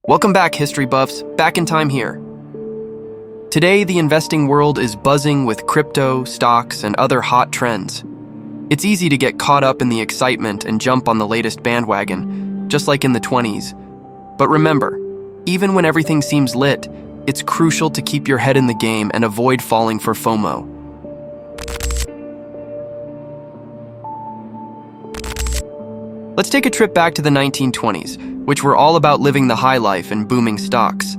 Welcome back, history buffs. Back in time here. Today, the investing world is buzzing with crypto, stocks, and other hot trends. It's easy to get caught up in the excitement and jump on the latest bandwagon, just like in the 20s. But remember, even when everything seems lit, it's crucial to keep your head in the game and avoid falling for FOMO. Let's take a trip back to the 1920s, which were all about living the high life and booming stocks.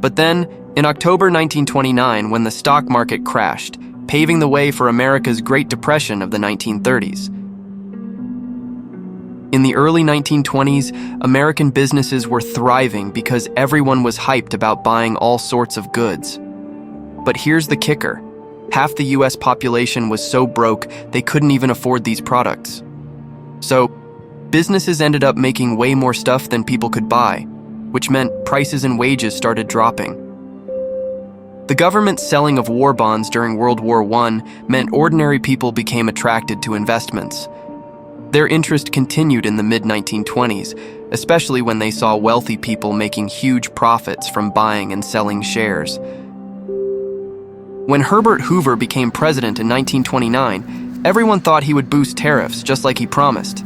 But then, in October 1929, when the stock market crashed, paving the way for America's Great Depression of the 1930s. In the early 1920s, American businesses were thriving because everyone was hyped about buying all sorts of goods. But here's the kicker. Half the US population was so broke they couldn't even afford these products. So, businesses ended up making way more stuff than people could buy, which meant prices and wages started dropping. The government's selling of war bonds during World War I meant ordinary people became attracted to investments. Their interest continued in the mid-1920s, especially when they saw wealthy people making huge profits from buying and selling shares. When Herbert Hoover became president in 1929, everyone thought he would boost tariffs just like he promised.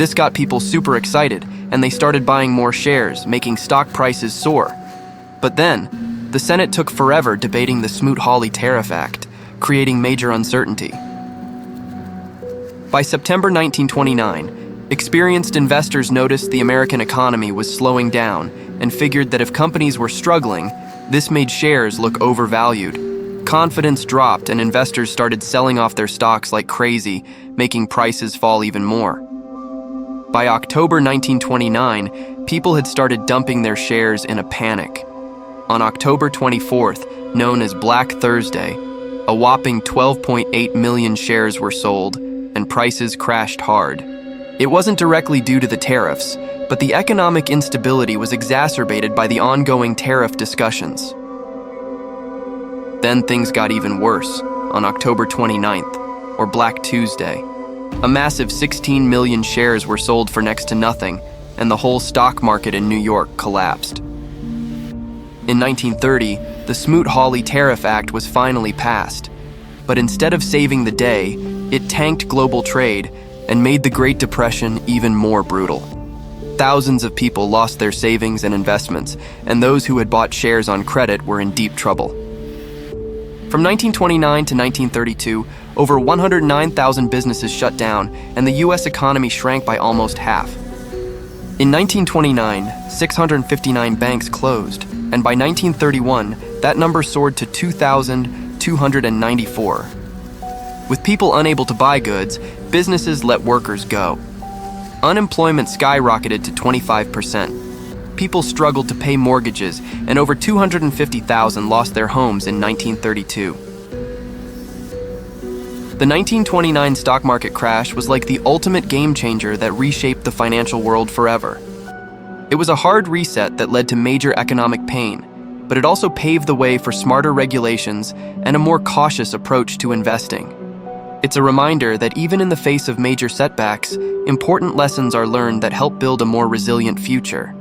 This got people super excited, and they started buying more shares, making stock prices soar. But then, the Senate took forever debating the Smoot-Hawley Tariff Act, creating major uncertainty. By September 1929, experienced investors noticed the American economy was slowing down and figured that if companies were struggling, this made shares look overvalued. Confidence dropped and investors started selling off their stocks like crazy, making prices fall even more. By October 1929, people had started dumping their shares in a panic. On October 24th, known as Black Thursday, a whopping 12.8 million shares were sold, and prices crashed hard. It wasn't directly due to the tariffs, but the economic instability was exacerbated by the ongoing tariff discussions. Then things got even worse on October 29th, or Black Tuesday. A massive 16 million shares were sold for next to nothing, and the whole stock market in New York collapsed. In 1930, the Smoot-Hawley Tariff Act was finally passed, but instead of saving the day, it tanked global trade and made the Great Depression even more brutal. Thousands of people lost their savings and investments, and those who had bought shares on credit were in deep trouble. From 1929 to 1932, over 109,000 businesses shut down, and the U.S. economy shrank by almost half. In 1929, 659 banks closed, and by 1931, that number soared to 2,294. With people unable to buy goods, businesses let workers go. Unemployment skyrocketed to 25%. People struggled to pay mortgages, and over 250,000 lost their homes in 1932. The 1929 stock market crash was like the ultimate game changer that reshaped the financial world forever. It was a hard reset that led to major economic pain, but it also paved the way for smarter regulations and a more cautious approach to investing. It's a reminder that even in the face of major setbacks, important lessons are learned that help build a more resilient future.